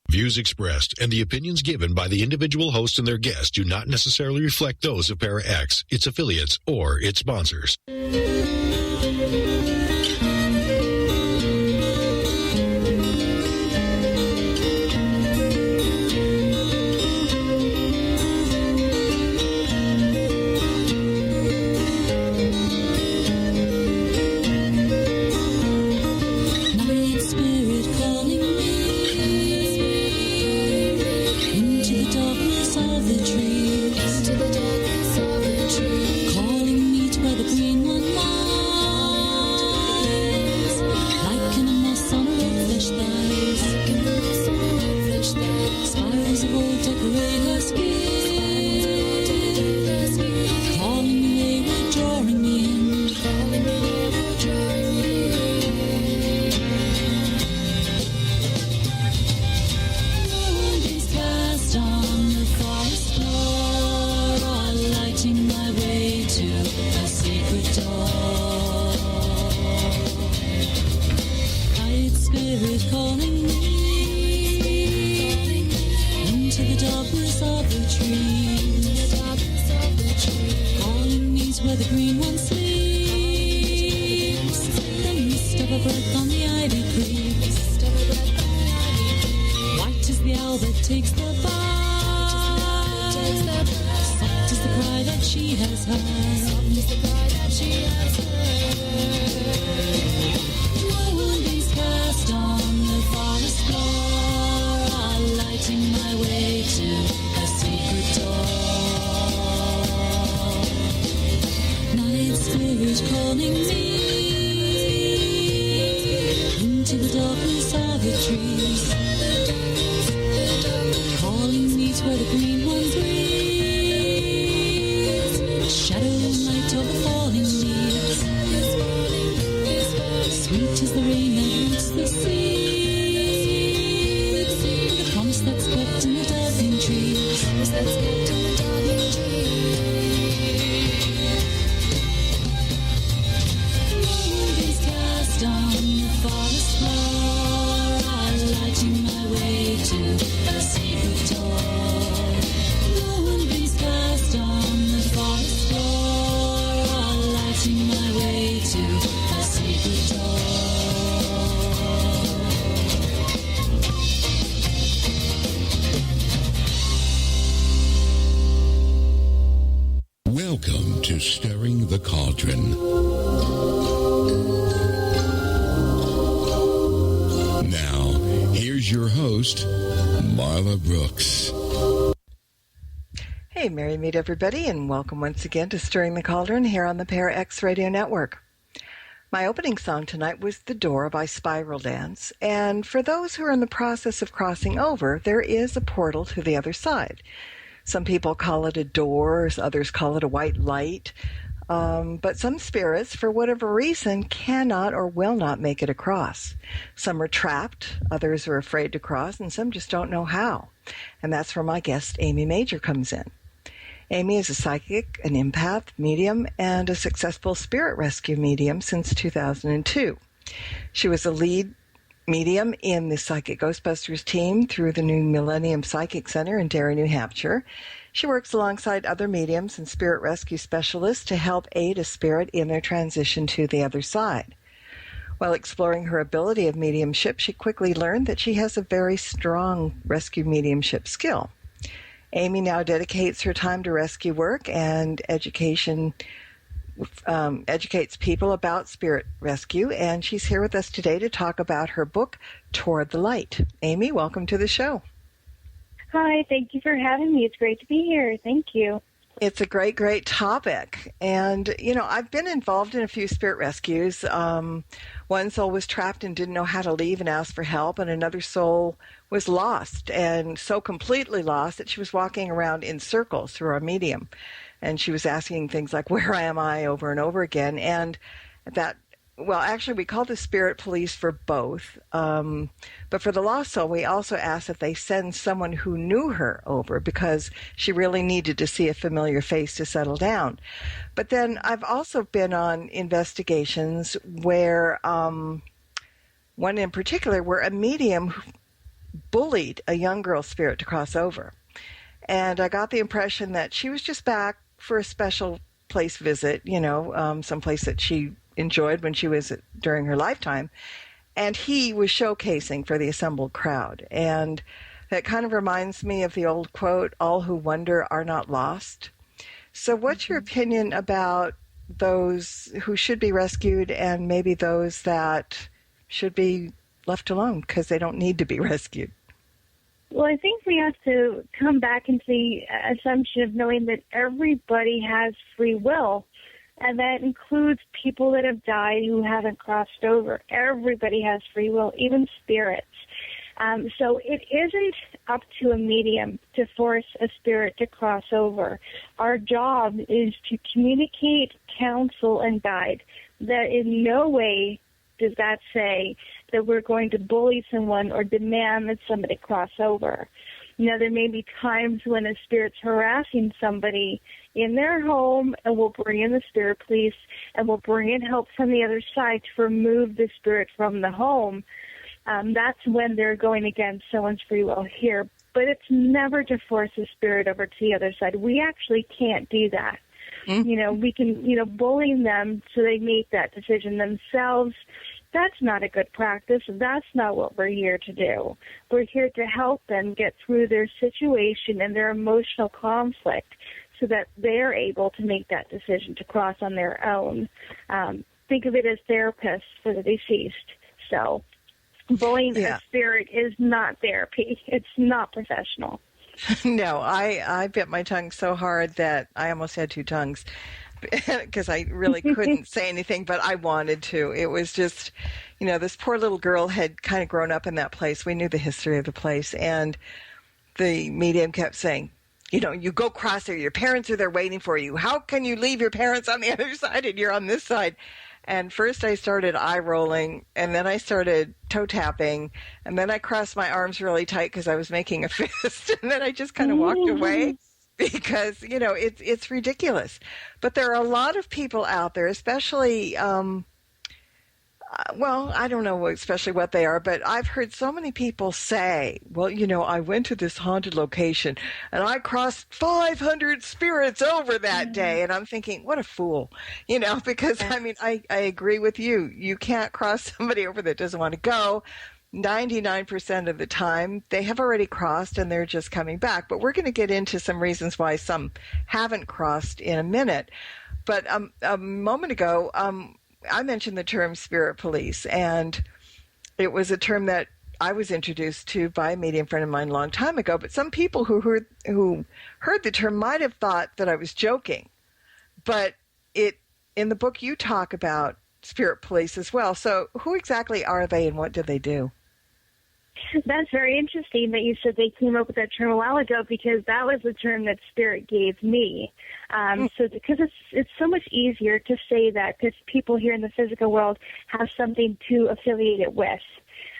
Views expressed and the opinions given by the individual host and their guests do not necessarily reflect those of Para X, its affiliates, or its sponsors. Welcome to Stirring the Cauldron. Now, here's your host, Marla Brooks. Hey, Merry Meet everybody, and welcome once again to Stirring the Cauldron here on the Para X Radio Network. My opening song tonight was The Door by Spiral Dance, and for those who are in the process of crossing over, there is a portal to the other side. Some people call it a door, others call it a white light, but some spirits, for whatever reason, cannot or will not make it across. Some are trapped, others are afraid to cross, and some just don't know how. And that's where my guest, Amy Major, comes in. Amy is a psychic, an empath, medium, and a successful spirit rescue medium since 2002. She was a lead medium in the Psychic Ghostbusters team through the New Millennium Psychic Center in Derry, New Hampshire. She works alongside other mediums and spirit rescue specialists to help aid a spirit in their transition to the other side. While exploring her ability of mediumship, she quickly learned that she has a very strong rescue mediumship skill. Amy now dedicates her time to rescue work and educates people about spirit rescue, and she's here with us today to talk about her book, Toward the Light. Amy, welcome to the show. Hi, thank you for having me. It's great to be here. Thank you. It's a great, great topic. And, you know, I've been involved in a few spirit rescues. One soul was trapped and didn't know how to leave and asked for help, and another soul was lost, and so completely lost that she was walking around in circles through our medium. And she was asking things like, where am I, over and over again. And that, well, actually, we call the spirit police for both. But for the lost soul, we also asked that they send someone who knew her over because she really needed to see a familiar face to settle down. But then I've also been on investigations where, one in particular, where a medium bullied a young girl spirit to cross over. And I got the impression that she was just back for a special place visit, some place that she enjoyed when she was during her lifetime. And he was showcasing for the assembled crowd. And that kind of reminds me of the old quote, all who wander are not lost. So what's your opinion about those who should be rescued and maybe those that should be left alone because they don't need to be rescued? Well, I think we have to come back into the assumption of knowing that everybody has free will, and that includes people that have died who haven't crossed over. Everybody has free will, even spirits. So it isn't up to a medium to force a spirit to cross over. Our job is to communicate, counsel, and guide. That in no way does that say that we're going to bully someone or demand that somebody cross over. There may be times when a spirit's harassing somebody in their home, and we'll bring in the spirit police, and we'll bring in help from the other side to remove the spirit from the home. That's when they're going against someone's free will here. But it's never to force a spirit over to the other side. We actually can't do that. We can, bullying them so they make that decision themselves. That's not a good practice. That's not what we're here to do. We're here to help them get through their situation and their emotional conflict so that they're able to make that decision to cross on their own. Think of it as therapists for the deceased. So bullying a spirit is not therapy. It's not professional. No, I bit my tongue so hard that I almost had two tongues because I really couldn't say anything, but I wanted to. It was just, this poor little girl had kind of grown up in that place. We knew the history of the place, and the medium kept saying, you go cross there. Your parents are there waiting for you. How can you leave your parents on the other side and you're on this side? And first I started eye rolling, and then I started toe tapping, and then I crossed my arms really tight because I was making a fist, and then I just kind of walked away because, it's ridiculous. But there are a lot of people out there, especially, I don't know especially what they are, but I've heard so many people say, well, I went to this haunted location and I crossed 500 spirits over that day. And I'm thinking, what a fool, because I agree with you. You can't cross somebody over that doesn't want to go. 99% of the time they have already crossed and they're just coming back. But we're going to get into some reasons why some haven't crossed in a minute. But a moment ago, I mentioned the term spirit police, and it was a term that I was introduced to by a medium friend of mine a long time ago. But some people who heard the term might have thought that I was joking. But in the book you talk about spirit police as well. So who exactly are they and what do they do? That's very interesting that you said they came up with that term a while ago, because that was the term that Spirit gave me. So because it's so much easier to say that, because people here in the physical world have something to affiliate it with.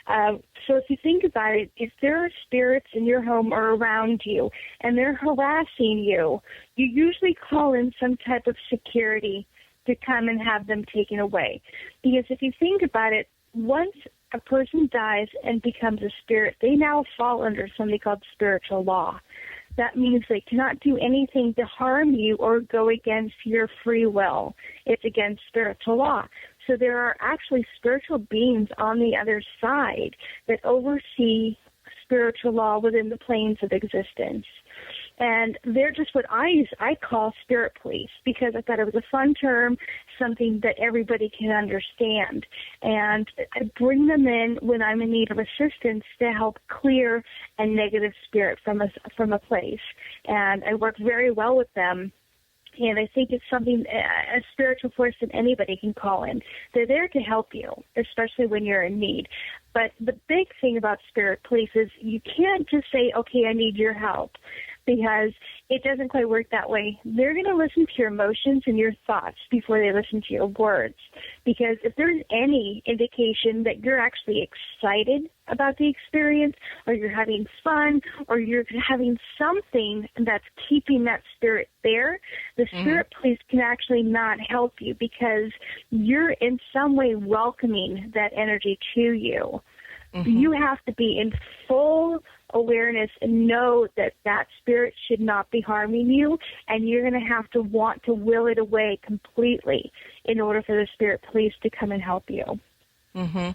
So if you think about it, if there are spirits in your home or around you and they're harassing you, you usually call in some type of security to come and have them taken away. Because if you think about it, once a person dies and becomes a spirit, they now fall under something called spiritual law. That means they cannot do anything to harm you or go against your free will. It's against spiritual law. So there are actually spiritual beings on the other side that oversee spiritual law within the planes of existence. And they're just what I call spirit police, because I thought it was a fun term, something that everybody can understand. And I bring them in when I'm in need of assistance to help clear a negative spirit from a place. And I work very well with them. And I think it's something, a spiritual force that anybody can call in. They're there to help you, especially when you're in need. But the big thing about spirit police is you can't just say, okay, I need your help, because it doesn't quite work that way. They're going to listen to your emotions and your thoughts before they listen to your words. Because if there's any indication that you're actually excited about the experience, or you're having fun, or you're having something that's keeping that spirit there, the spirit police can actually not help you, because you're in some way welcoming that energy to you. You have to be in full awareness and know that that spirit should not be harming you, and you're going to have to want to will it away completely in order for the spirit police to come and help you. Mm-hmm.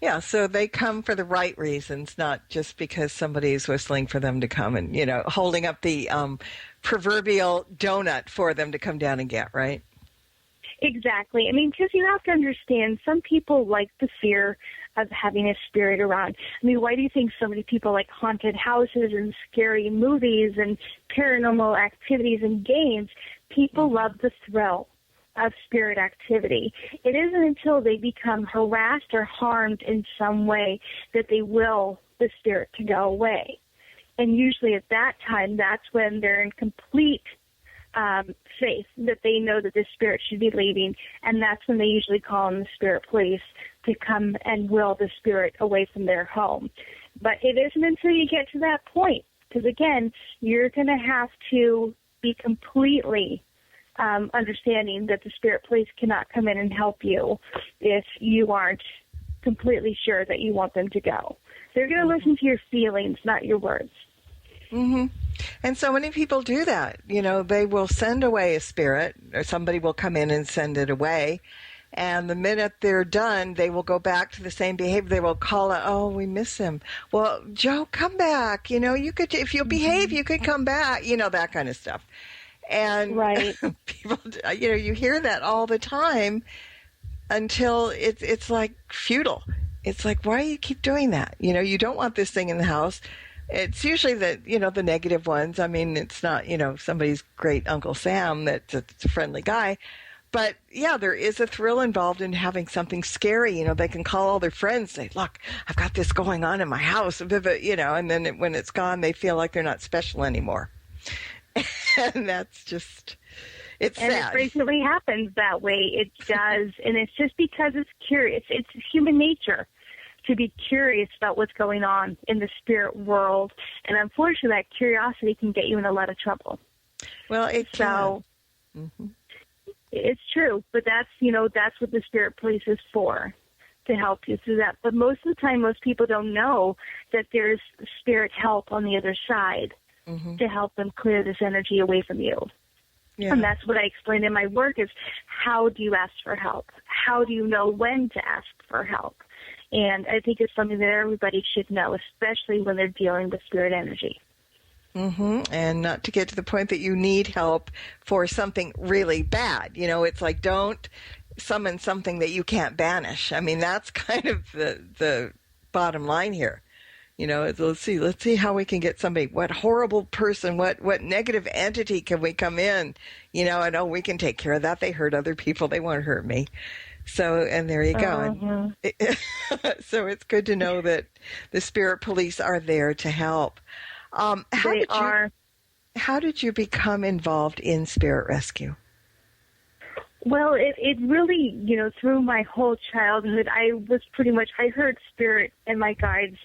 Yeah, so they come for the right reasons, not just because somebody's whistling for them to come and, holding up the proverbial donut for them to come down and get, right? Exactly. I mean, because you have to understand, some people like the fear of having a spirit around. I mean, why do you think so many people like haunted houses and scary movies and paranormal activities and games? People love the thrill of spirit activity. It isn't until they become harassed or harmed in some way that they will the spirit to go away. And usually at that time, that's when they're in complete faith that they know that the spirit should be leaving, and that's when they usually call in the spirit police to come and will the spirit away from their home. But it isn't until you get to that point, because again, you're going to have to be completely understanding that the spirit police cannot come in and help you if you aren't completely sure that you want them to go. They're going to listen to your feelings, not your words. Mm-hmm. And so many people do that. They will send away a spirit, or somebody will come in and send it away. And the minute they're done, they will go back to the same behavior. They will call it, "Oh, we miss him. Well, Joe, come back. You could, if you'll behave, you could come back." That kind of stuff. And right. People, you hear that all the time until it's like futile. It's like, why do you keep doing that? You don't want this thing in the house. It's usually the negative ones. I mean, it's not, somebody's great Uncle Sam that's a friendly guy. But, yeah, there is a thrill involved in having something scary. They can call all their friends and say, "Look, I've got this going on in my house," and then when it's gone, they feel like they're not special anymore. And that's just, it's sad. And it frequently happens that way. It does. And it's just because it's curious. It's human nature to be curious about what's going on in the spirit world. And unfortunately, that curiosity can get you in a lot of trouble. Well, it's It's true, but that's what the spirit police is for, to help you through that. But most of the time, most people don't know that there's spirit help on the other side to help them clear this energy away from you. Yeah. And that's what I explain in my work is, how do you ask for help? How do you know when to ask for help? And I think it's something that everybody should know, especially when they're dealing with spirit energy. Mm-hmm. And not to get to the point that you need help for something really bad. It's like, don't summon something that you can't banish. I mean, that's kind of the bottom line here. Let's see how we can get somebody, what horrible person, what negative entity can we come in? And we can take care of that. They hurt other people. They won't hurt me. So, and there you go. So it's good to know that the spirit police are there to help. How did you become involved in spirit rescue? Well, it really, through my whole childhood, I heard spirit and my guides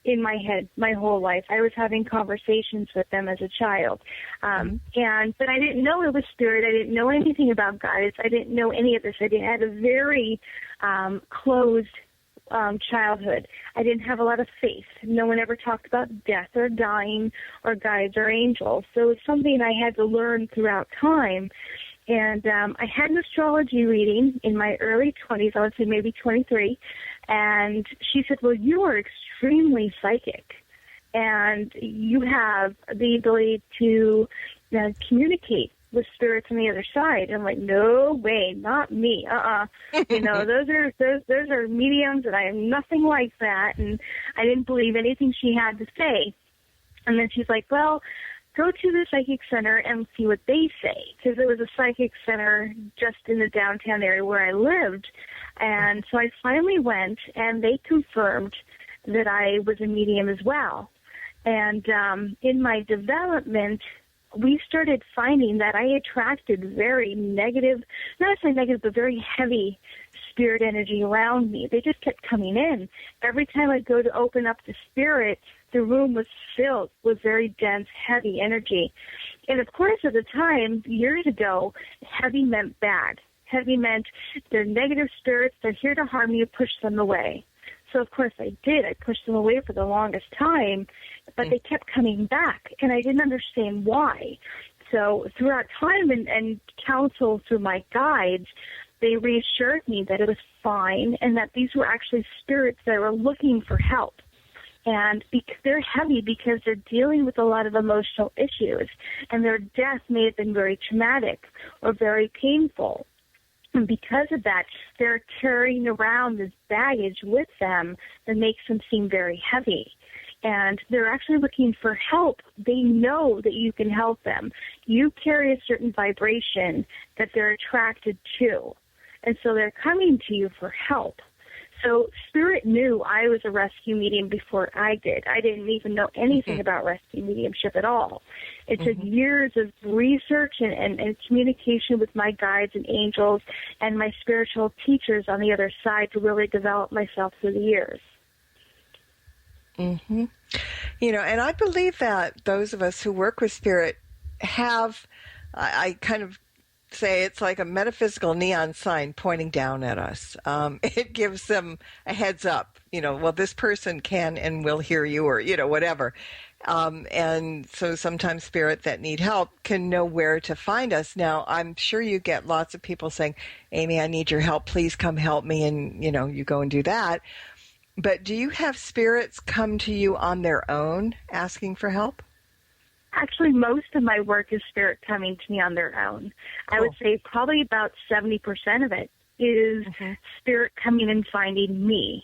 in my head my whole life. I was having conversations with them as a child. But I didn't know it was spirit. I didn't know anything about guides. I didn't know any of this. I had a very closed childhood. I didn't have a lot of faith. No one ever talked about death or dying or guides or angels. So it's something I had to learn throughout time. And I had an astrology reading in my early 20s, I would say maybe 23, and she said, "Well, you are extremely psychic, and you have the ability to communicate with spirits on the other side." I'm like, "No way, not me. Those are mediums, and I am nothing like that." And I didn't believe anything she had to say. And then she's like, "Well, go to the psychic center and see what they say," because there was a psychic center just in the downtown area where I lived. And so I finally went, and they confirmed that I was a medium as well. And in my development, we started finding that I attracted very negative, not necessarily negative, but very heavy spirit energy around me. They just kept coming in. Every time I'd go to open up the spirit, the room was filled with very dense, heavy energy. And, of course, at the time, years ago, heavy meant bad. Heavy meant they're negative spirits. They're here to harm you. Push them away. So, of course, I did. I pushed them away for the longest time, but they kept coming back, and I didn't understand why. So throughout time and counsel through my guides, they reassured me that it was fine and that these were actually spirits that were looking for help. And they're heavy because they're dealing with a lot of emotional issues, and their death may have been very traumatic or very painful. And because of that, they're carrying around this baggage with them that makes them seem very heavy. And they're actually looking for help. They know that you can help them. You carry a certain vibration that they're attracted to. And so they're coming to you for help. So Spirit knew I was a rescue medium before I did. I didn't even know anything about rescue mediumship at all. It took years of research and communication with my guides and angels and my spiritual teachers on the other side to really develop myself through the years. Mm-hmm. You know, and I believe that those of us who work with Spirit have, I kind of say it's like a metaphysical neon sign pointing down at us. It gives them a heads up, you know, well, this person can and will hear you, or, you know, whatever. And so sometimes Spirit that need help can know where to find us. Now, I'm sure you get lots of people saying, Amy, I need your help. Please come help me. And, you know, you go and do that. But do you have spirits come to you on their own asking for help? Actually, most of my work is spirit coming to me on their own. Cool. I would say probably about 70% of it is spirit coming and finding me.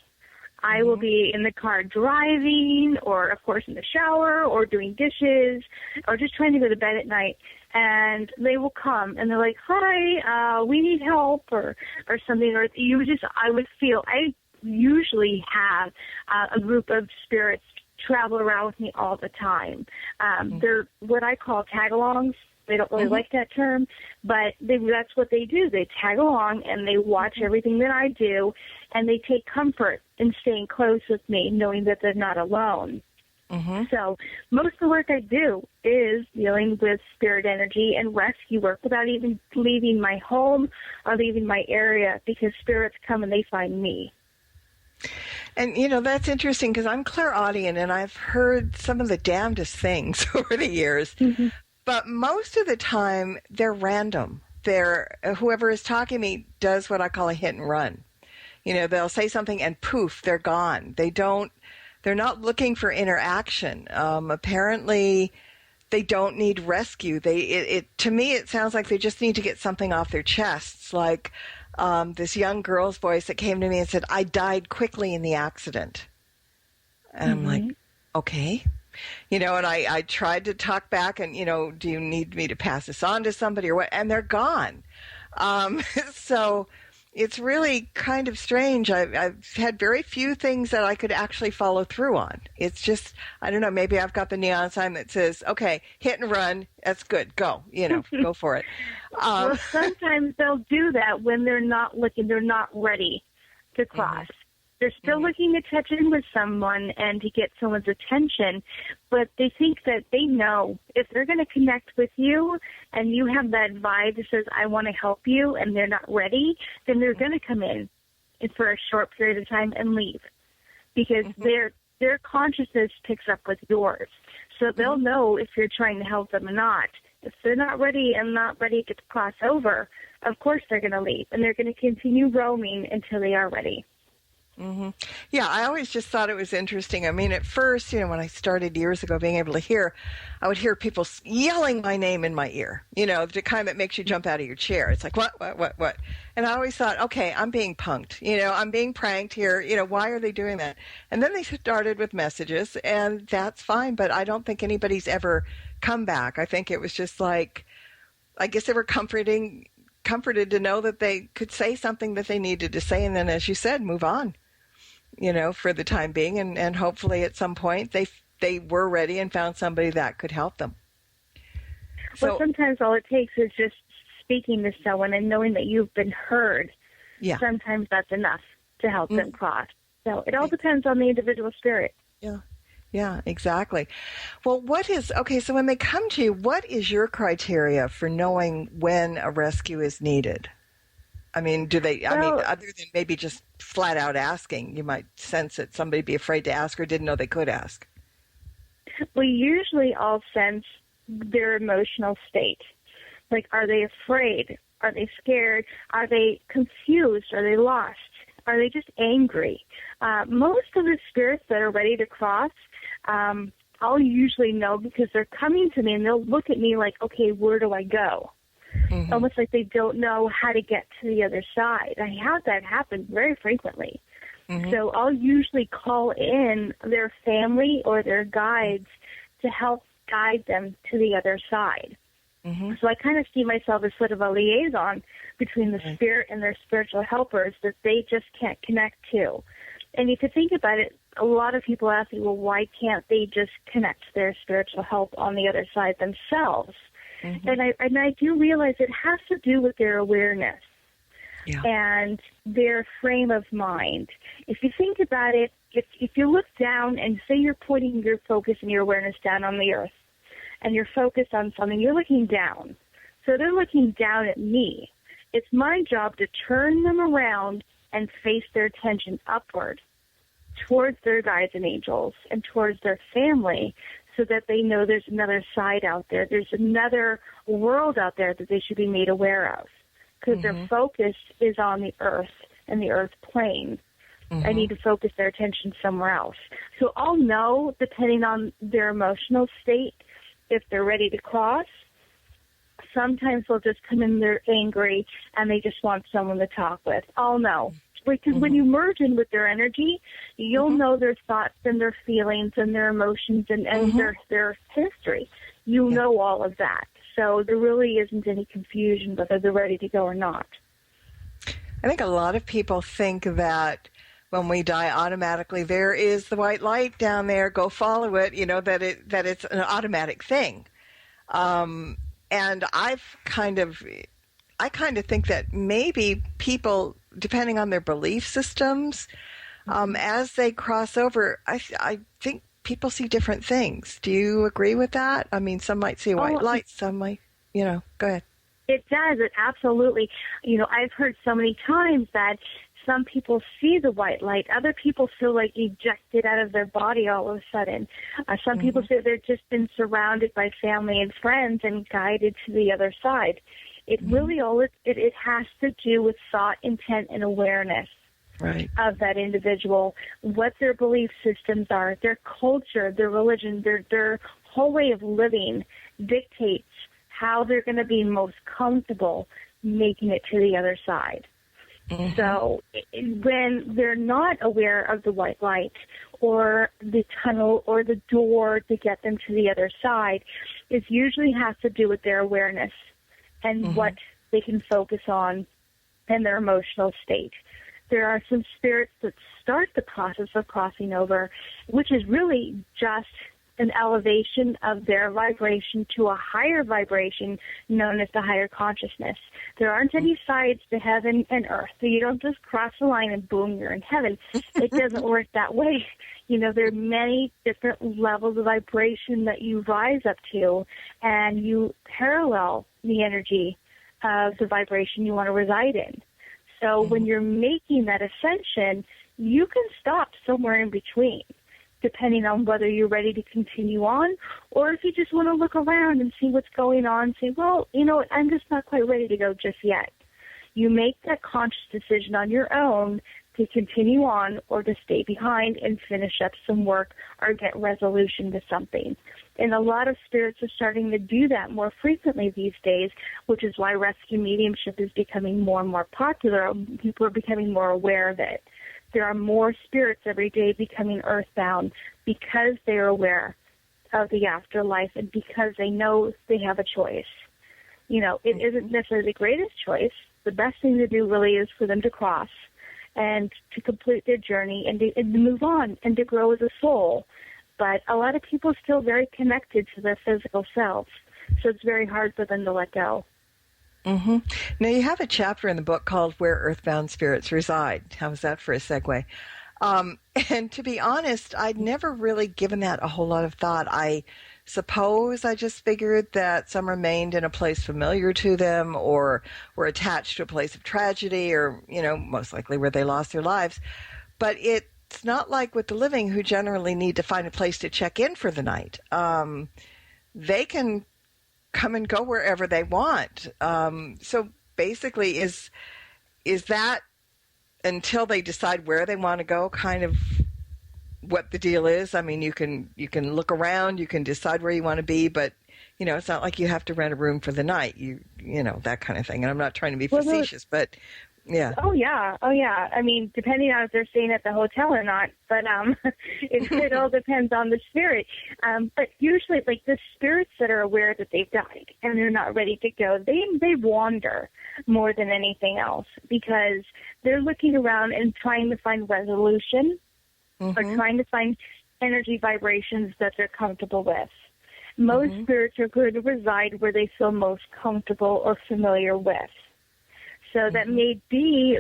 I will be in the car driving, or, of course, in the shower, or doing dishes, or just trying to go to bed at night. And they will come, and they're like, hi, we need help, or something. Or I usually have a group of spirits travel around with me all the time. They're what I call tag-alongs. They don't really like that term, but that's what they do. They tag along, and they watch everything that I do, and they take comfort in staying close with me, knowing that they're not alone. So most of the work I do is dealing with spirit energy and rescue work without even leaving my home or leaving my area, because spirits come and they find me. And, you know, that's interesting because I'm clairaudient, and I've heard some of the damnedest things over the years. But most of the time, they're random. Whoever is talking to me does what I call a hit and run. You know, they'll say something and poof, they're gone. They're not looking for interaction. Apparently, they don't need rescue. To me, it sounds like they just need to get something off their chests. Like this young girl's voice that came to me and said, I died quickly in the accident. And I'm like, okay. You know, and I tried to talk back and, you know, do you need me to pass this on to somebody or what? And they're gone. So it's really kind of strange. I've had very few things that I could actually follow through on. It's just, I don't know, maybe I've got the neon sign that says, okay, hit and run. That's good. Go, you know, go for it. Well, sometimes they'll do that when they're not looking, they're not ready to cross. They're still looking to touch in with someone and to get someone's attention, but they think that they know if they're going to connect with you and you have that vibe that says, I want to help you, and they're not ready, then they're going to come in for a short period of time and leave, because their consciousness picks up with yours. So they'll know if you're trying to help them or not. If they're not ready and not ready to cross over, of course they're going to leave, and they're going to continue roaming until they are ready. Yeah, I always just thought it was interesting. I mean, at first, you know, when I started years ago being able to hear, I would hear people yelling my name in my ear, you know, the kind that makes you jump out of your chair. It's like, what? And I always thought, okay, I'm being punked, you know, I'm being pranked here. You know, why are they doing that? And then they started with messages, and that's fine. But I don't think anybody's ever come back. I think it was just like, I guess they were comforted to know that they could say something that they needed to say. And then, as you said, move on. You know, for the time being, and hopefully at some point they were ready and found somebody that could help them. Well, sometimes all it takes is just speaking to someone and knowing that you've been heard. Yeah. Sometimes that's enough to help them cross. So it all depends on the individual spirit. Yeah, exactly. Well, so when they come to you, what is your criteria for knowing when a rescue is needed? I mean, do they, Well, other than maybe just flat out asking, you might sense that somebody be afraid to ask or didn't know they could ask. we usually all sense their emotional state. Like, are they afraid? Are they scared? Are they confused? Are they lost? Are they just angry? Most of the spirits that are ready to cross, I'll usually know because they're coming to me and they'll look at me like, okay, where do I go? Mm-hmm. Almost like they don't know how to get to the other side. I have that happen very frequently. Mm-hmm. So I'll usually call in their family or their guides to help guide them to the other side. Mm-hmm. So I kind of see myself as sort of a liaison between the spirit and their spiritual helpers that they just can't connect to. And if you think about it, a lot of people ask me, well, why can't they just connect to their spiritual help on the other side themselves? Mm-hmm. And I do realize it has to do with their awareness and their frame of mind. If you think about it, if you look down and say you're pointing your focus and your awareness down on the earth, and you're focused on something, you're looking down. So they're looking down at me. It's my job to turn them around and face their attention upward towards their guides and angels and towards their family so that they know there's another side out there. There's another world out there that they should be made aware of because their focus is on the earth and the earth plane. I need to focus their attention somewhere else. So I'll know, depending on their emotional state, if they're ready to cross. Sometimes they'll just come in, they're angry, and they just want someone to talk with. I'll know. Because when you merge in with their energy, you'll know their thoughts and their feelings and their emotions and their history. You know all of that. So there really isn't any confusion whether they're ready to go or not. I think a lot of people think that when we die, automatically there is the white light down there, go follow it, that it's an automatic thing. And I kind of think that maybe people, depending on their belief systems, as they cross over, I think people see different things. Do you agree with that? I mean, some might see a white light, some might, go ahead. It does, it absolutely. I've heard so many times that some people see the white light. Other people feel like ejected out of their body all of a sudden. Some people say they've just been surrounded by family and friends and guided to the other side. It really it has to do with thought, intent, and awareness of that individual, what their belief systems are, their culture, their religion, their whole way of living dictates how they're going to be most comfortable making it to the other side. So when they're not aware of the white light or the tunnel or the door to get them to the other side, it usually has to do with their awareness and what they can focus on and their emotional state. There are some spirits that start the process of crossing over, which is really just an elevation of their vibration to a higher vibration known as the higher consciousness. There aren't any sides to heaven and earth, so you don't just cross the line and boom, you're in heaven. It doesn't work that way. There are many different levels of vibration that you rise up to, and you parallel the energy of the vibration you want to reside in. So when you're making that ascension, you can stop somewhere in between, depending on whether you're ready to continue on or if you just want to look around and see what's going on, say, well, I'm just not quite ready to go just yet. You make that conscious decision on your own to continue on or to stay behind and finish up some work or get resolution to something. And a lot of spirits are starting to do that more frequently these days, which is why rescue mediumship is becoming more and more popular. People are becoming more aware of it. There are more spirits every day becoming earthbound because they're aware of the afterlife and because they know they have a choice. It isn't necessarily the greatest choice. The best thing to do really is for them to cross and to complete their journey and to move on and to grow as a soul. But a lot of people are still very connected to their physical selves, so it's very hard for them to let go. Now, you have a chapter in the book called Where Earthbound Spirits Reside. How was that for a segue? And to be honest, I'd never really given that a whole lot of thought. I suppose I just figured that some remained in a place familiar to them or were attached to a place of tragedy or, most likely where they lost their lives. But it's not like with the living who generally need to find a place to check in for the night. They can come and go wherever they want. So basically, is that until they decide where they want to go, kind of what the deal is? I mean, you can look around, you can decide where you want to be, but it's not like you have to rent a room for the night. You know, that kind of thing. And I'm not trying to be facetious, but yeah. Oh yeah. I mean, depending on if they're staying at the hotel or not, but it all depends on the spirit. But usually, like the spirits that are aware that they've died and they're not ready to go, they wander more than anything else because they're looking around and trying to find resolution. Or trying to find energy vibrations that they're comfortable with. Most spirits are going to reside where they feel most comfortable or familiar with. So that may be,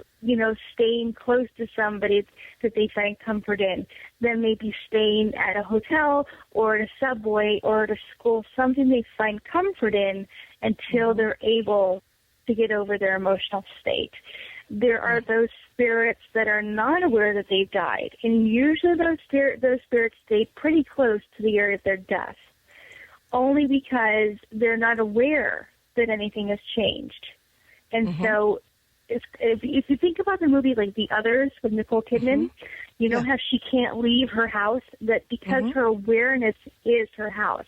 staying close to somebody that they find comfort in. That may be staying at a hotel or at a subway or at a school, something they find comfort in until they're able to get over their emotional state. There are those spirits that are not aware that they've died, and usually those spirits stay pretty close to the area of their death, only because they're not aware that anything has changed. And so if you think about the movie like The Others with Nicole Kidman, you know how she can't leave her house, that because her awareness is her house.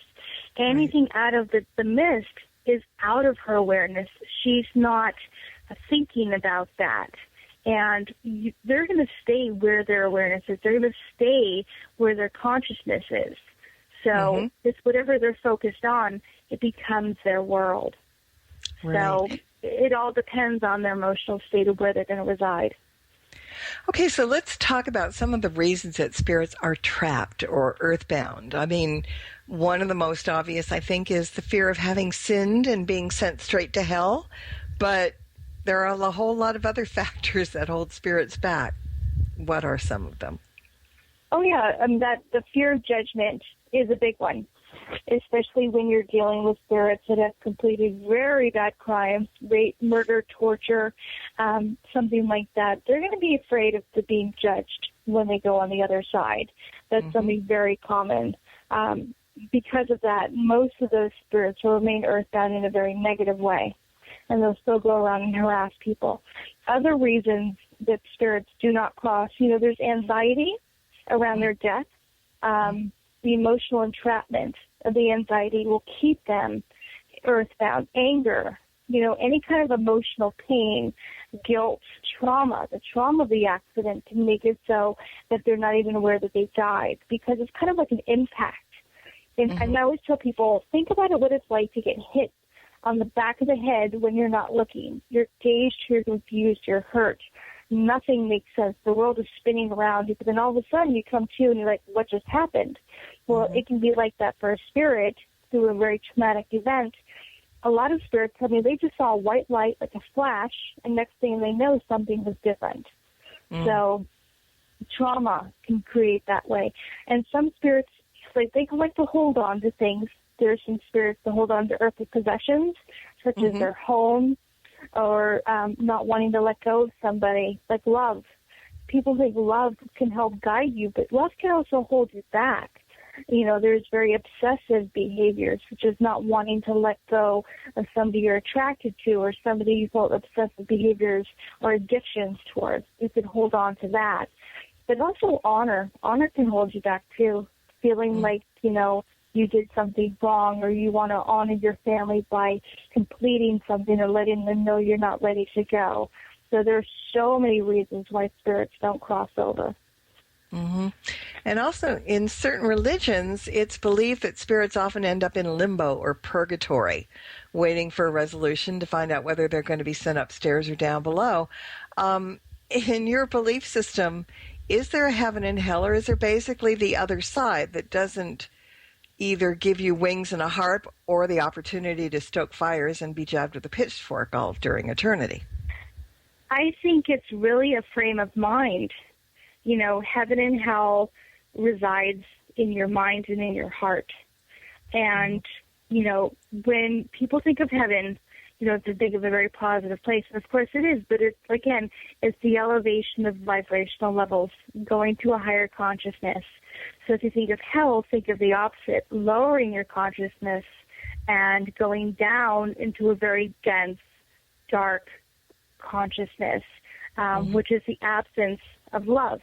Anything out of the mist is out of her awareness. She's not thinking about that. And they're going to stay where their awareness is. They're going to stay where their consciousness is. So it's whatever they're focused on, it becomes their world. Right. So it all depends on their emotional state of where they're going to reside. Okay, so let's talk about some of the reasons that spirits are trapped or earthbound. I mean, one of the most obvious, I think, is the fear of having sinned and being sent straight to hell. But there are a whole lot of other factors that hold spirits back. What are some of them? Oh, yeah, that the fear of judgment is a big one, especially when you're dealing with spirits that have completed very bad crimes, rape, murder, torture, something like that. They're going to be afraid of being judged when they go on the other side. That's something very common. Because of that, most of those spirits will remain earthbound in a very negative way, and they'll still go around and harass people. Other reasons that spirits do not cross, there's anxiety around their death. The emotional entrapment of the anxiety will keep them earthbound. Anger, any kind of emotional pain, guilt, trauma. The trauma of the accident can make it so that they're not even aware that they died because it's kind of like an impact. And I always tell people, think about what it's like to get hit on the back of the head when you're not looking. You're dazed, you're confused, you're hurt. Nothing makes sense. The world is spinning around you, but then all of a sudden you come to and you're like, what just happened? Well, it can be like that for a spirit through a very traumatic event. A lot of spirits tell me they just saw a white light, like a flash, and next thing they know, something was different. So trauma can create that way. And some spirits, like they like to hold on to things. There's some spirits that hold on to earthly possessions, such as their home, or not wanting to let go of somebody, like love. People think love can help guide you, but love can also hold you back. There's very obsessive behaviors, which is not wanting to let go of somebody you're attracted to or somebody you feel obsessive behaviors or addictions towards. You can hold on to that. But also honor. Honor can hold you back, too. Feeling like, you did something wrong or you want to honor your family by completing something or letting them know you're not ready to go. So there's so many reasons why spirits don't cross over. And also in certain religions, it's believed that spirits often end up in limbo or purgatory, waiting for a resolution to find out whether they're going to be sent upstairs or down below. In your belief system, is there a heaven and hell, or is there basically the other side that doesn't either give you wings and a harp or the opportunity to stoke fires and be jabbed with a pitchfork all during eternity? I think it's really a frame of mind. Heaven and hell resides in your mind and in your heart. And, when people think of heaven, to think of a very positive place. And of course it is, but it's the elevation of vibrational levels, going to a higher consciousness. So if you think of hell, think of the opposite, lowering your consciousness and going down into a very dense, dark consciousness, which is the absence of love.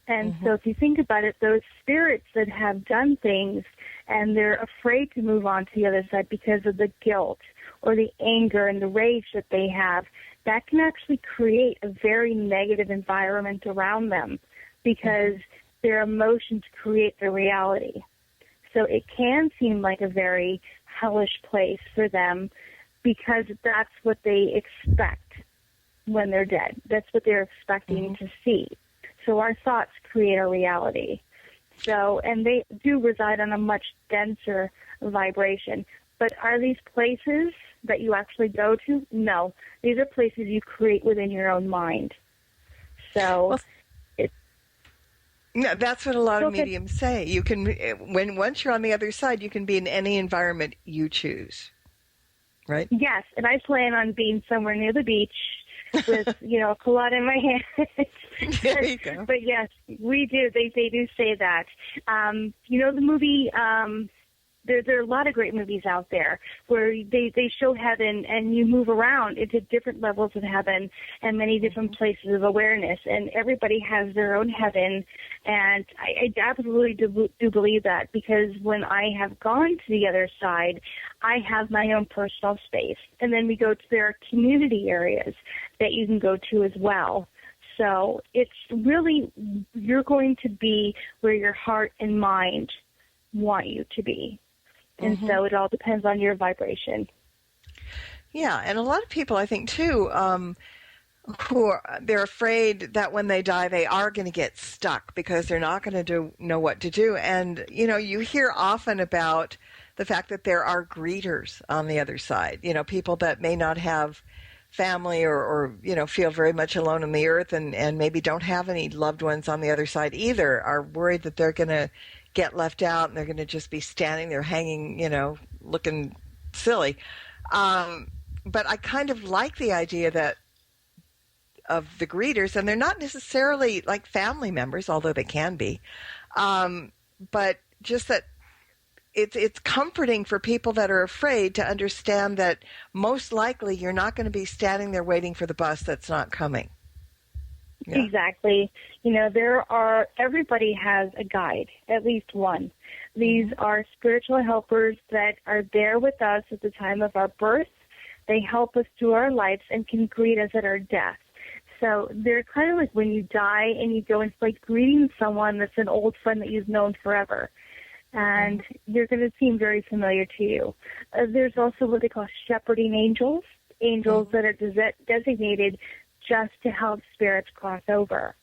And so if you think about it, those spirits that have done things and they're afraid to move on to the other side because of the guilt or the anger and the rage that they have, that can actually create a very negative environment around them because their emotions create their reality. So it can seem like a very hellish place for them because that's what they expect when they're dead. That's what they're expecting to see. So our thoughts create our reality. So, and they do reside on a much denser vibration. But are these places that you actually go to? No. These are places you create within your own mind. So, no, that's what a lot of mediums say. You can, once you're on the other side, you can be in any environment you choose, right? Yes, and I plan on being somewhere near the beach with, a colada in my hand. There you go. But yes, we do. They do say that. The movie, there are a lot of great movies out there where they show heaven and you move around into different levels of heaven and many different places of awareness, and everybody has their own heaven. And I absolutely do believe that, because when I have gone to the other side, I have my own personal space. And then we go to their community areas that you can go to as well. So it's really, you're going to be where your heart and mind want you to be. And so it all depends on your vibration. Yeah, and a lot of people, I think, too, they're afraid that when they die, they are going to get stuck because they're not going to know what to do. And, you hear often about the fact that there are greeters on the other side, people that may not have family or feel very much alone on the earth and maybe don't have any loved ones on the other side either, are worried that they're going to get left out and they're going to just be standing there hanging, looking silly. But I kind of like the idea of the greeters, and they're not necessarily like family members, although they can be, but just that it's comforting for people that are afraid to understand that most likely you're not going to be standing there waiting for the bus that's not coming. Yeah. Exactly. Everybody has a guide, at least one. These are spiritual helpers that are there with us at the time of our birth. They help us through our lives and can greet us at our death. So they're kind of like when you die and you go, it's like greeting someone that's an old friend that you've known forever. And they're going to seem very familiar to you. There's also what they call shepherding angels that are designated just to help spirits cross over.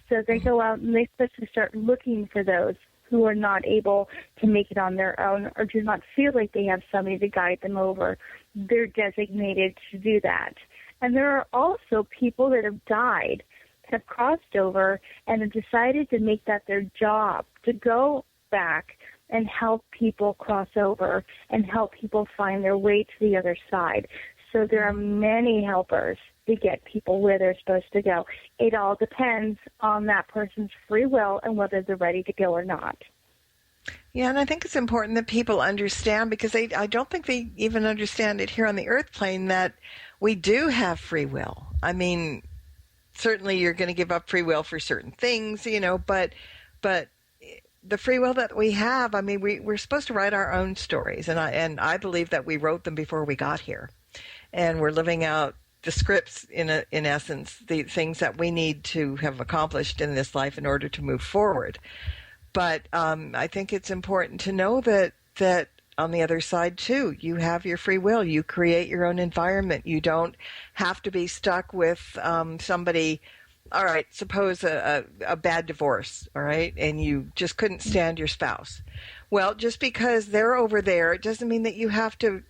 So they go out and they especially start looking for those who are not able to make it on their own or do not feel like they have somebody to guide them over. They're designated to do that. And there are also people that have died, have crossed over, and have decided to make that their job, to go back and help people cross over and help people find their way to the other side. So there are many helpers to get people where they're supposed to go. It all depends on that person's free will and whether they're ready to go or not. Yeah, and I think it's important that people understand, because I don't think they even understand it here on the earth plane, that we do have free will. I mean, certainly you're going to give up free will for certain things, but the free will that we have, I mean, we're supposed to write our own stories, and I believe that we wrote them before we got here, and we're living out the scripts in essence, the things that we need to have accomplished in this life in order to move forward. But I think it's important to know that on the other side too, you have your free will. You create your own environment. You don't have to be stuck with somebody. All right, suppose a bad divorce, all right, and you just couldn't stand your spouse. Well, just because they're over there, it doesn't mean that you have to,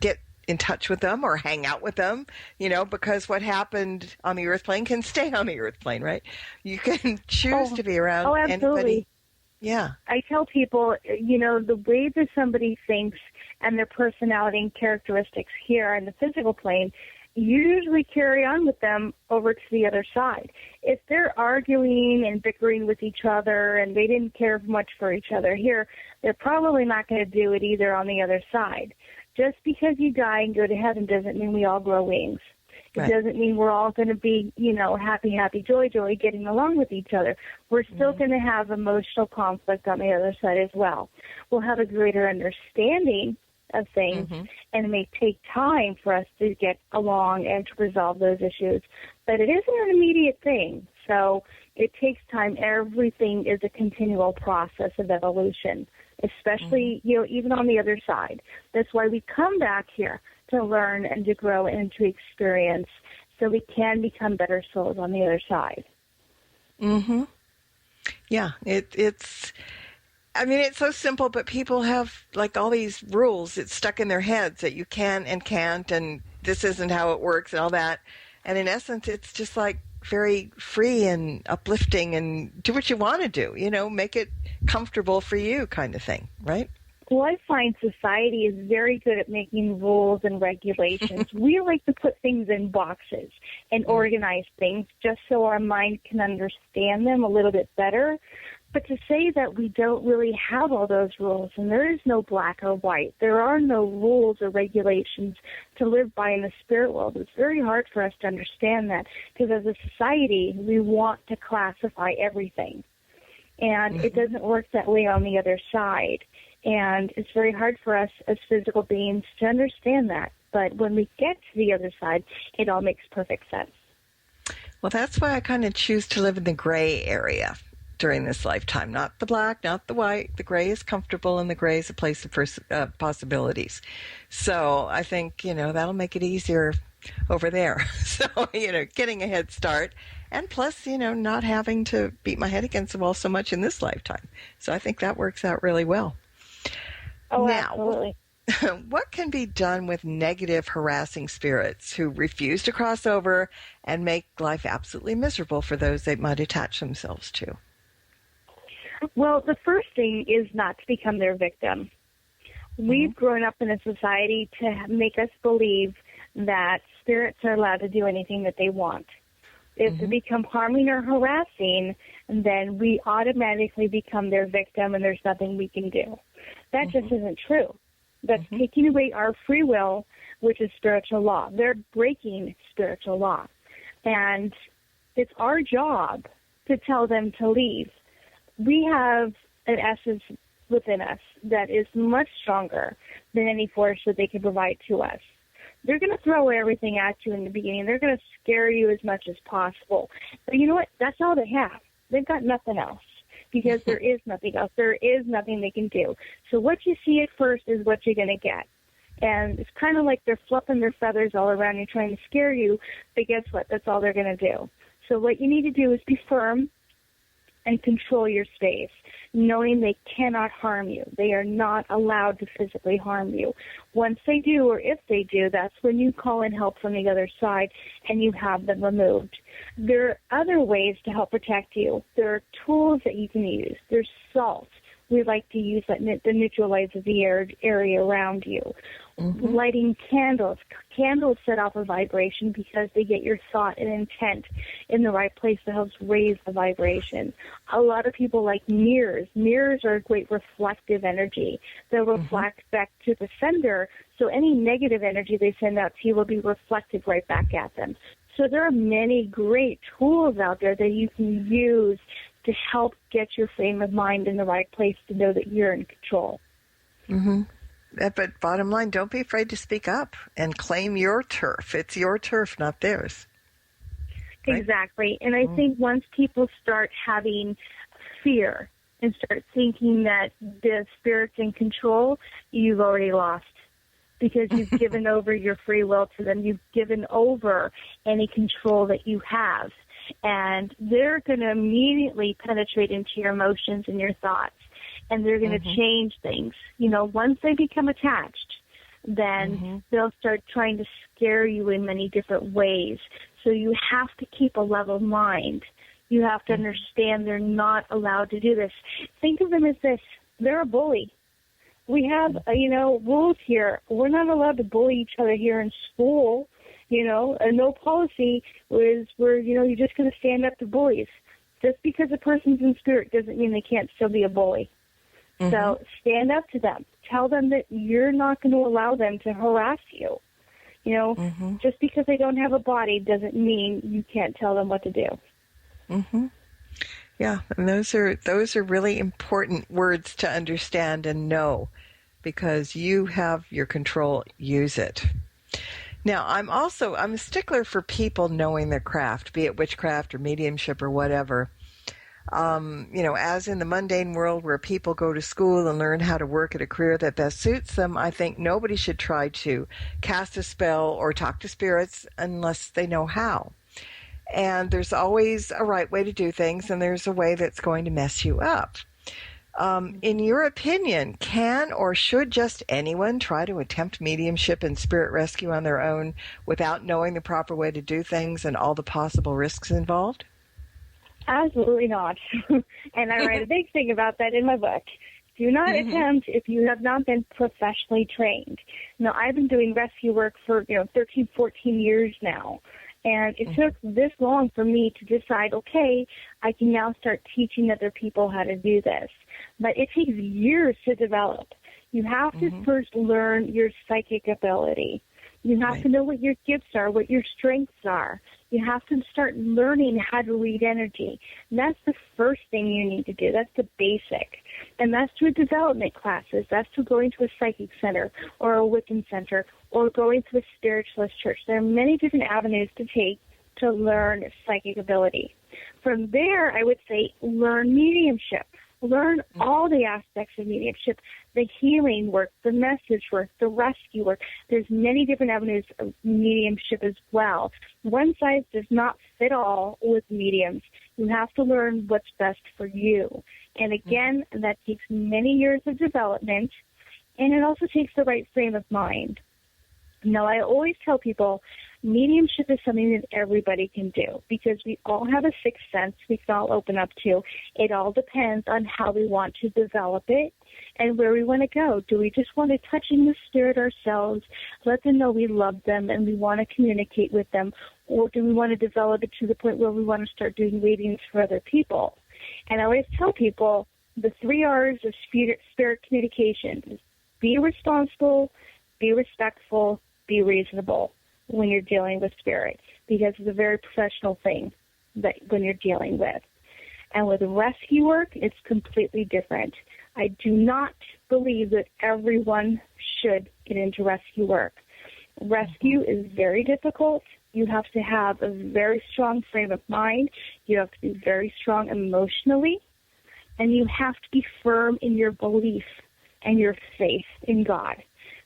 get in touch with them or hang out with them, because what happened on the earth plane can stay on the earth plane, right? You can choose to be around anybody. Yeah. I tell people, the way that somebody thinks and their personality and characteristics here in the physical plane usually carry on with them over to the other side. If they're arguing and bickering with each other and they didn't care much for each other here, they're probably not going to do it either on the other side. Just because you die and go to heaven doesn't mean we all grow wings. It Right. doesn't mean we're all going to be, happy, joy, getting along with each other. We're still going to have emotional conflict on the other side as well. We'll have a greater understanding of things, and it may take time for us to get along and to resolve those issues. But it isn't an immediate thing, so it takes time. Everything is a continual process of evolution, especially, even on the other side. That's why we come back here, to learn and to grow and to experience, so we can become better souls on the other side. Mm-hmm. Yeah, it's so simple, but people have like all these rules. It's stuck in their heads that you can and can't, and this isn't how it works and all that. And in essence, it's just like very free and uplifting and do what you want to do, make it comfortable for you kind of thing, right? Well, I find society is very good at making rules and regulations. We like to put things in boxes and organize things just so our mind can understand them a little bit better. But to say that we don't really have all those rules, and there is no black or white, there are no rules or regulations to live by in the spirit world, it's very hard for us to understand that, because as a society, we want to classify everything. And it doesn't work that way on the other side. And it's very hard for us as physical beings to understand that. But when we get to the other side, it all makes perfect sense. Well, that's why I kind of choose to live in the gray area during this lifetime. Not the black, not the white. The gray is comfortable, and the gray is a place of possibilities. So I think, that'll make it easier over there. So, getting a head start. And plus, not having to beat my head against the wall so much in this lifetime. So I think that works out really well. Oh, now, absolutely. What can be done with negative, harassing spirits who refuse to cross over and make life absolutely miserable for those they might attach themselves to? Well, the first thing is not to become their victim. We've grown up in a society to make us believe that spirits are allowed to do anything that they want. If they become harming or harassing, then we automatically become their victim and there's nothing we can do. That just isn't true. That's taking away our free will, which is spiritual law. They're breaking spiritual law. And it's our job to tell them to leave. We have an essence within us that is much stronger than any force that they can provide to us. They're going to throw everything at you in the beginning. They're going to scare you as much as possible. But you know what? That's all they have. They've got nothing else, because there is nothing else. There is nothing they can do. So what you see at first is what you're going to get. And it's kind of like they're fluffing their feathers all around you, trying to scare you. But guess what? That's all they're going to do. So what you need to do is be firm and control your space, knowing they cannot harm you. They are not allowed to physically harm you. Once they do, or if they do, that's when you call in help from the other side and you have them removed. There are other ways to help protect you. There are tools that you can use. There's salt. We like to use that to neutralize the area around you. Lighting candles. Candles set off a vibration because they get your thought and intent in the right place that helps raise the vibration. A lot of people like mirrors. Mirrors are a great reflective energy. They'll reflect back to the sender, so any negative energy they send out to you will be reflected right back at them. So there are many great tools out there that you can use to help get your frame of mind in the right place to know that you're in control. But bottom line, don't be afraid to speak up and claim your turf. It's your turf, not theirs. Right? Exactly. And I think once people start having fear and start thinking that the spirit's in control, you've already lost, because you've given over your free will to them. You've given over any control that you have. And they're going to immediately penetrate into your emotions and your thoughts. And they're going to change things. Once they become attached, then they'll start trying to scare you in many different ways. So you have to keep a level mind. You have to understand they're not allowed to do this. Think of them as this. They're a bully. We have, rules here. We're not allowed to bully each other here in school. And no policy is where, you're just going to stand up to bullies. Just because a person's in spirit doesn't mean they can't still be a bully. Mm-hmm. So stand up to them. Tell them that you're not going to allow them to harass you. Just because they don't have a body doesn't mean you can't tell them what to do. Mm-hmm. Yeah, and those are really important words to understand and know, because you have your control. Use it. Now, I'm a stickler for people knowing their craft, be it witchcraft or mediumship or whatever. As in the mundane world where people go to school and learn how to work at a career that best suits them, I think nobody should try to cast a spell or talk to spirits unless they know how. And there's always a right way to do things, and there's a way that's going to mess you up. In your opinion, can or should just anyone try to attempt mediumship and spirit rescue on their own without knowing the proper way to do things and all the possible risks involved? Absolutely not. And I write a big thing about that in my book. Do not attempt if you have not been professionally trained. Now, I've been doing rescue work for 13, 14 years now. And it took this long for me to decide, okay, I can now start teaching other people how to do this. But it takes years to develop. You have to first learn your psychic ability. You have to know what your gifts are, what your strengths are. You have to start learning how to read energy. And that's the first thing you need to do. That's the basic. And that's through development classes. That's through going to a psychic center or a Wiccan center or going to a spiritualist church. There are many different avenues to take to learn psychic ability. From there, I would say learn mediumship. Learn all the aspects of mediumship, the healing work, the message work, the rescue work. There's many different avenues of mediumship as well. One size does not fit all with mediums. You have to learn what's best for you. And again, that takes many years of development, and it also takes the right frame of mind. Now, I always tell people mediumship is something that everybody can do because we all have a sixth sense we can all open up to. It all depends on how we want to develop it and where we want to go. Do we just want to touch in the spirit ourselves, let them know we love them and we want to communicate with them, or do we want to develop it to the point where we want to start doing readings for other people? And I always tell people the 3 R's of spirit communication is be responsible, be respectful, be reasonable when you're dealing with spirits, because it's a very professional thing that when you're dealing with. And with rescue work, it's completely different. I do not believe that everyone should get into rescue work. Rescue is very difficult. You have to have a very strong frame of mind. You have to be very strong emotionally. And you have to be firm in your belief and your faith in God,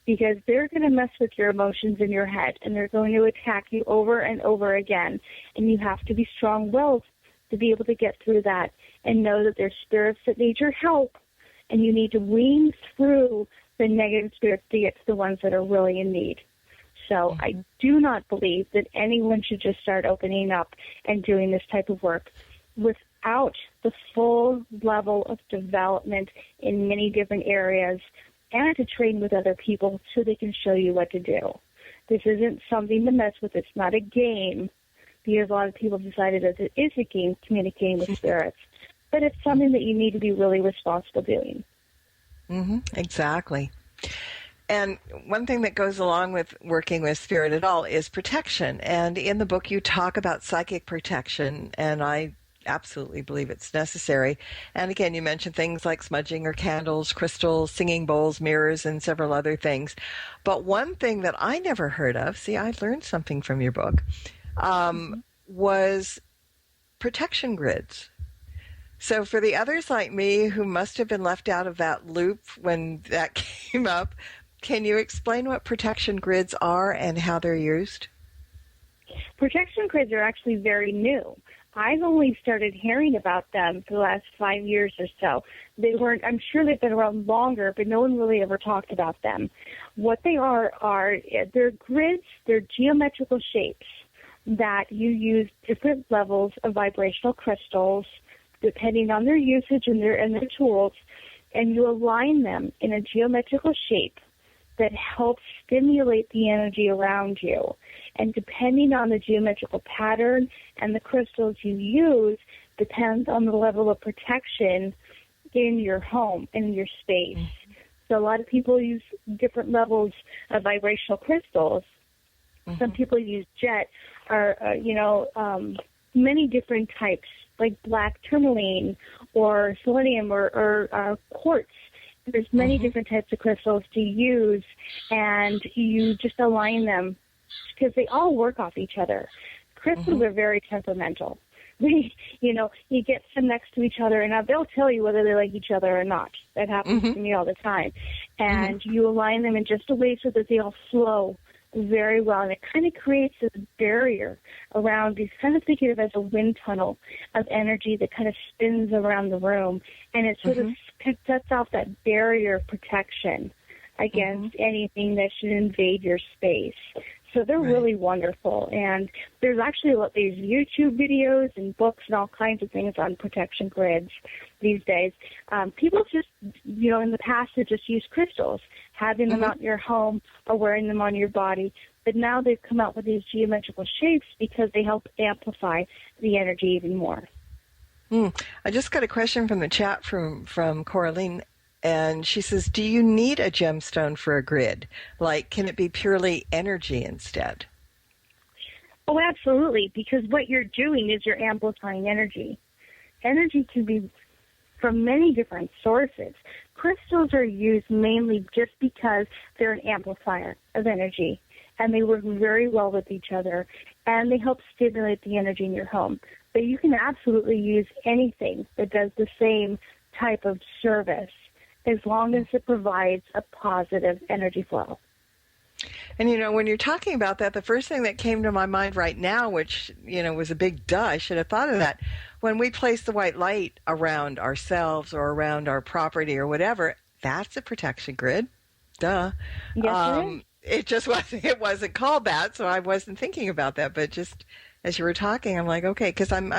because they're going to mess with your emotions in your head, and they're going to attack you over and over again. And you have to be strong-willed to be able to get through that and know that there's spirits that need your help, and you need to wean through the negative spirits to get to the ones that are really in need. So I do not believe that anyone should just start opening up and doing this type of work without the full level of development in many different areas and to train with other people so they can show you what to do. This isn't something to mess with. It's not a game, because a lot of people decided that it is a game, communicating with spirits. But it's something that you need to be really responsible doing. Exactly. And one thing that goes along with working with spirit at all is protection. And in the book you talk about psychic protection, and I absolutely believe it's necessary. And again, you mentioned things like smudging or candles, crystals, singing bowls, mirrors, and several other things. But one thing that I never heard of, see, I learned something from your book, was protection grids. So for the others like me who must have been left out of that loop when that came up, can you explain what protection grids are and how they're used? Protection grids are actually very new. I've only started hearing about them for the last 5 years or so. I'm sure they've been around longer, but no one really ever talked about them. What they are they're grids, they're geometrical shapes that you use different levels of vibrational crystals depending on their usage and their tools, and you align them in a geometrical shape that helps stimulate the energy around you. And depending on the geometrical pattern and the crystals you use depends on the level of protection in your home and in your space. Mm-hmm. So a lot of people use different levels of vibrational crystals. Mm-hmm. Some people use jet or, many different types, like black tourmaline or selenium or quartz. There's many mm-hmm. different types of crystals to use, and you just align them because they all work off each other. Crystals mm-hmm. are very temperamental. You get them next to each other, and they'll tell you whether they like each other or not. That happens mm-hmm. to me all the time. And mm-hmm. you align them in just a way so that they all flow very well, and it kind of creates this barrier around these, kind of think of it as a wind tunnel of energy that kind of spins around the room, and it sort mm-hmm. of sets off that barrier of protection against mm-hmm. anything that should invade your space. So they're right. really wonderful, and there's actually these YouTube videos and books and all kinds of things on protection grids these days. People just, in the past have just used crystals, having them mm-hmm. out in your home or wearing them on your body, but now they've come out with these geometrical shapes because they help amplify the energy even more. I just got a question from the chat from Coraline. And she says, do you need a gemstone for a grid? Like, can it be purely energy instead? Oh, absolutely, because what you're doing is you're amplifying energy. Energy can be from many different sources. Crystals are used mainly just because they're an amplifier of energy, and they work very well with each other, and they help stimulate the energy in your home. But you can absolutely use anything that does the same type of service, as long as it provides a positive energy flow. And, when you're talking about that, the first thing that came to my mind right now, which, was a big duh, I should have thought of that, when we place the white light around ourselves or around our property or whatever, that's a protection grid. Duh. Yes, it wasn't called that, so I wasn't thinking about that. But just as you were talking, I'm like, okay, because I'm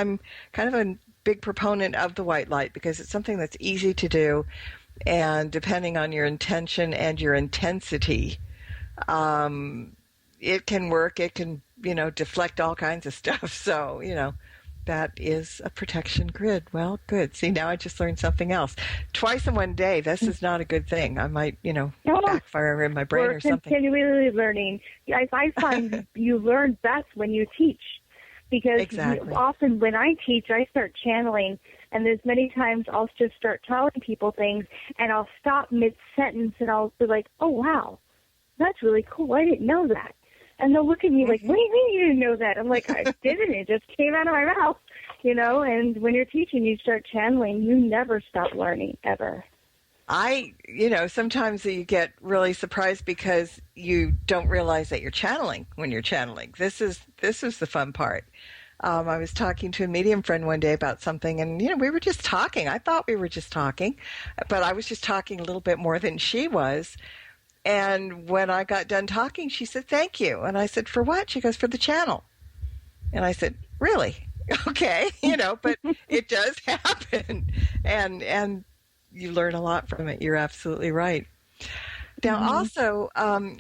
kind of a big proponent of the white light because it's something that's easy to do. And depending on your intention and your intensity, it can work. It can, deflect all kinds of stuff. So, that is a protection grid. Well, good. See, now I just learned something else. Twice in one day, this is not a good thing. I might, backfire in my brain or something. We're continually learning. I find you learn best when you teach. Because exactly. Often when I teach, I start channeling, and there's many times I'll just start telling people things, and I'll stop mid-sentence, and I'll be like, oh, wow, that's really cool. I didn't know that. And they'll look at me like, what do you mean you didn't know that? I'm like, I didn't. It just came out of my mouth, and when you're teaching, you start channeling. You never stop learning, ever. Sometimes you get really surprised because you don't realize that you're channeling when you're channeling. This is the fun part. I was talking to a medium friend one day about something, and, we were just talking. I thought we were just talking, but I was just talking a little bit more than she was. And when I got done talking, she said, thank you. And I said, for what? She goes, for the channel. And I said, really? Okay. But it does happen. And you learn a lot from it. You're absolutely right. Now, also,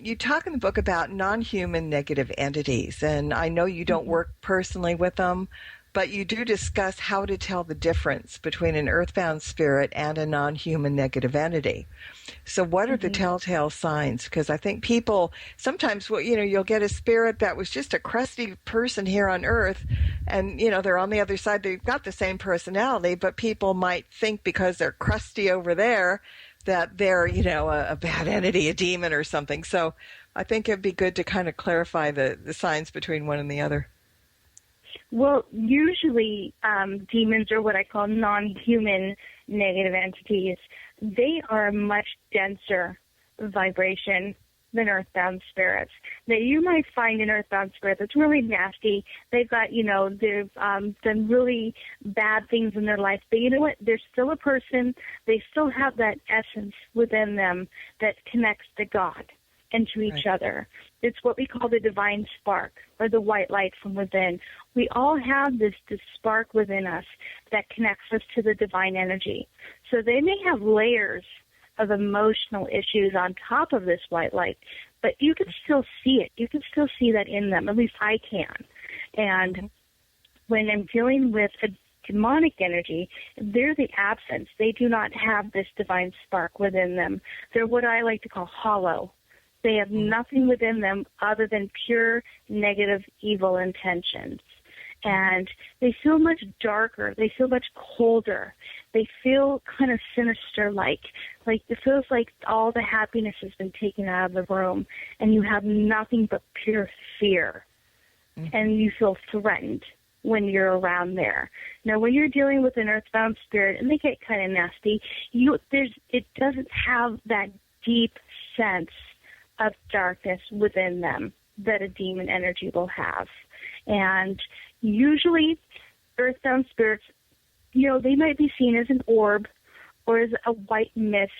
you talk in the book about non-human negative entities, and I know you don't work personally with them, but you do discuss how to tell the difference between an earthbound spirit and a non-human negative entity. So what are the telltale signs? Because I think people sometimes, you'll get a spirit that was just a crusty person here on Earth, and, they're on the other side. They've got the same personality, but people might think because they're crusty over there that they're, a bad entity, a demon or something. So I think it'd be good to kind of clarify the signs between one and the other. Well, usually demons are what I call non-human negative entities. They are a much denser vibration than earthbound spirits. Now, you might find an earthbound spirit that's really nasty. They've got, they've done really bad things in their life. But you know what? They're still a person. They still have that essence within them that connects to God. and to each other. It's what we call the divine spark, or the white light from within. We all have this spark within us that connects us to the divine energy. So they may have layers of emotional issues on top of this white light, but you can still see it. You can still see that in them. At least I can. And when I'm dealing with a demonic energy, they're the absence. They do not have this divine spark within them. They're what I like to call hollow. They have nothing within them other than pure negative evil intentions. And they feel much darker. They feel much colder. They feel kind of sinister-like. Like it feels like all the happiness has been taken out of the room, and you have nothing but pure fear. And you feel threatened when you're around there. Now, when you're dealing with an earthbound spirit, and they get kind of nasty, it doesn't have that deep sense of darkness within them that a demon energy will have. And usually, earthbound spirits, they might be seen as an orb or as a white mist,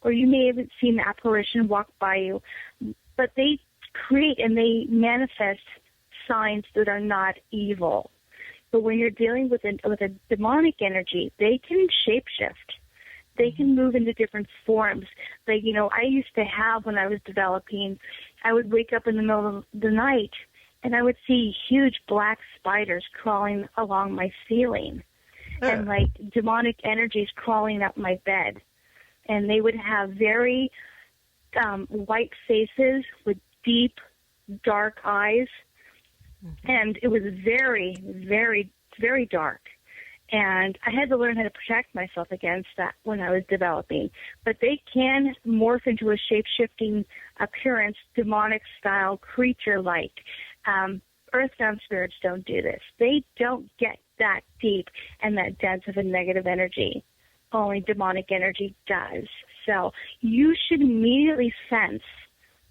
or you may have seen an apparition walk by you, but they create and they manifest signs that are not evil. But when you're dealing with a demonic energy, they can shapeshift. They can move into different forms. Like, I used to have, when I was developing, I would wake up in the middle of the night and I would see huge black spiders crawling along my ceiling and like demonic energies crawling up my bed. And they would have very white faces with deep, dark eyes. And it was very, very, very dark. And I had to learn how to protect myself against that when I was developing. But they can morph into a shape-shifting appearance, demonic-style creature-like. Earthbound spirits don't do this. They don't get that deep and that dense of a negative energy. Only demonic energy does. So you should immediately sense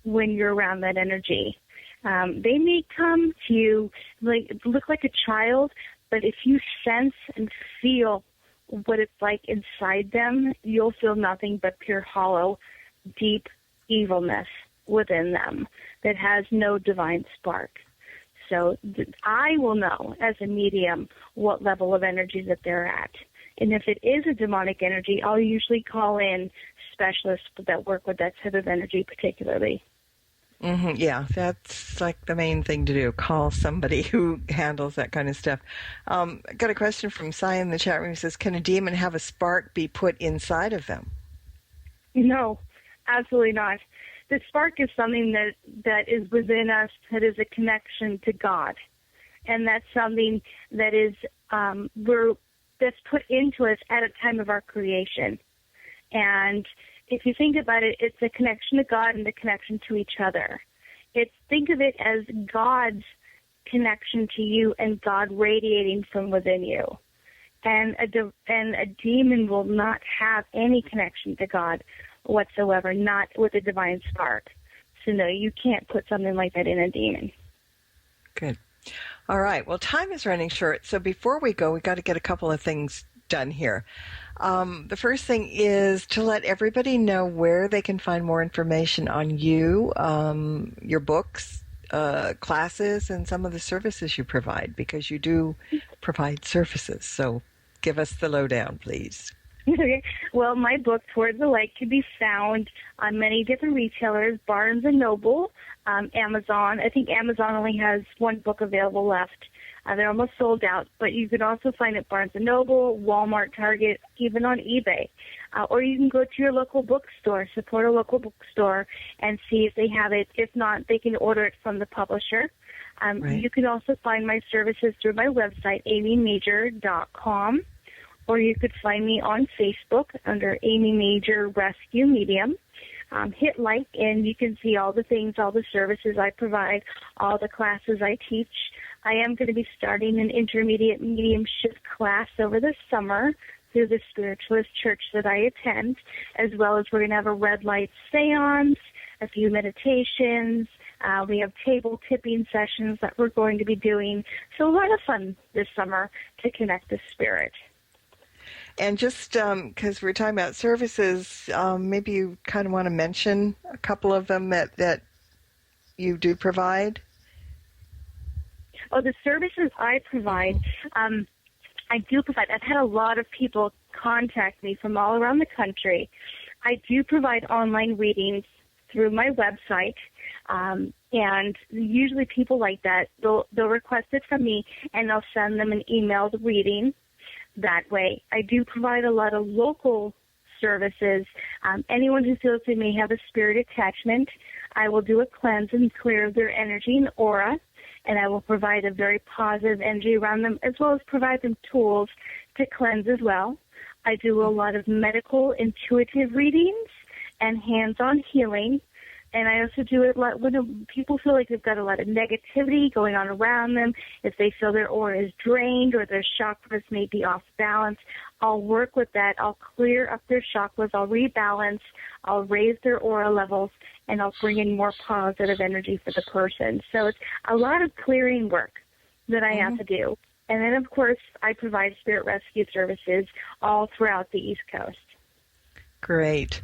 when you're around that energy. They may come to you, look like a child, but if you sense and feel what it's like inside them, you'll feel nothing but pure hollow, deep evilness within them that has no divine spark. So I will know as a medium what level of energy that they're at. And if it is a demonic energy, I'll usually call in specialists that work with that type of energy particularly. Yeah, that's like the main thing to do. Call somebody who handles that kind of stuff. I got a question from Cy in the chat room. He says, can a demon have a spark be put inside of them? No, absolutely not. The spark is something that is within us, that is a connection to God. And that's something that is that's put into us at a time of our creation. And if you think about it, it's a connection to God and a connection to each other. Think of it as God's connection to you and God radiating from within you. And a demon will not have any connection to God whatsoever, not with a divine spark. So no, you can't put something like that in a demon. Good. All right. Well, time is running short. So before we go, we got to get a couple of things done here. The first thing is to let everybody know where they can find more information on you, your books, classes, and some of the services you provide, because you do provide services. So give us the lowdown, please. Okay. Well, my book, Toward the Light, can be found on many different retailers, Barnes & Noble, Amazon. I think Amazon only has one book available left. They're almost sold out, but you can also find it Barnes & Noble, Walmart, Target, even on eBay. Or you can go to your local bookstore, support a local bookstore, and see if they have it. If not, they can order it from the publisher. Right. You can also find my services through my website, amymajor.com, or you could find me on Facebook under Amy Major Rescue Medium. Hit like, and you can see all the things, all the services I provide, all the classes I teach. I am going to be starting an intermediate mediumship class over the summer through the spiritualist church that I attend, as well as we're going to have a red light seance, a few meditations. We have table tipping sessions that we're going to be doing. So a lot of fun this summer to connect the spirit. And just because we're talking about services, maybe you kind of want to mention a couple of them that you do provide? Oh, the services I provide, I do provide. I've had a lot of people contact me from all around the country. I do provide online readings through my website, and usually people like that, they'll request it from me, and I'll send them an emailed reading that way. I do provide a lot of local services. Anyone who feels they may have a spirit attachment, I will do a cleanse and clear of their energy and aura, and I will provide a very positive energy around them, as well as provide them tools to cleanse as well. I do a lot of medical intuitive readings and hands-on healing. And I also do it a lot when people feel like they've got a lot of negativity going on around them. If they feel their aura is drained or their chakras may be off balance, I'll work with that. I'll clear up their chakras. I'll rebalance. I'll raise their aura levels, and I'll bring in more positive energy for the person. So it's a lot of clearing work that I have to do. And then, of course, I provide spirit rescue services all throughout the East Coast. Great.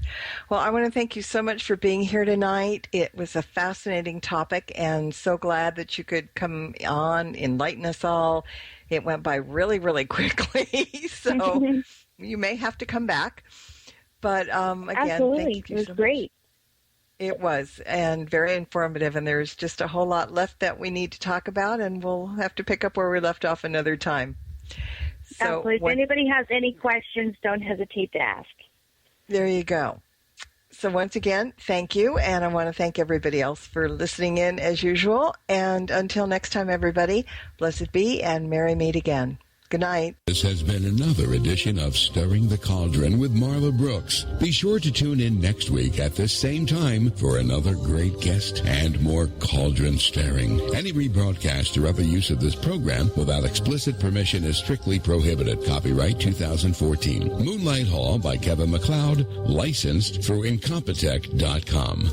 Well, I want to thank you so much for being here tonight. It was a fascinating topic, and so glad that you could come on, enlighten us all. It went by really, really quickly, so you may have to come back. But again, absolutely. Thank you it was so great. Much. It was, and very informative, and there's just a whole lot left that we need to talk about, and we'll have to pick up where we left off another time. So, absolutely. If anybody has any questions, don't hesitate to ask. There you go. So once again, thank you, and I want to thank everybody else for listening in as usual. And until next time, everybody, blessed be and merry meet again. Good night. This has been another edition of Stirring the Cauldron with Marla Brooks. Be sure to tune in next week at this same time for another great guest and more cauldron stirring. Any rebroadcast or other use of this program without explicit permission is strictly prohibited. Copyright 2014. Moonlight Hall by Kevin MacLeod, licensed through Incompetech.com.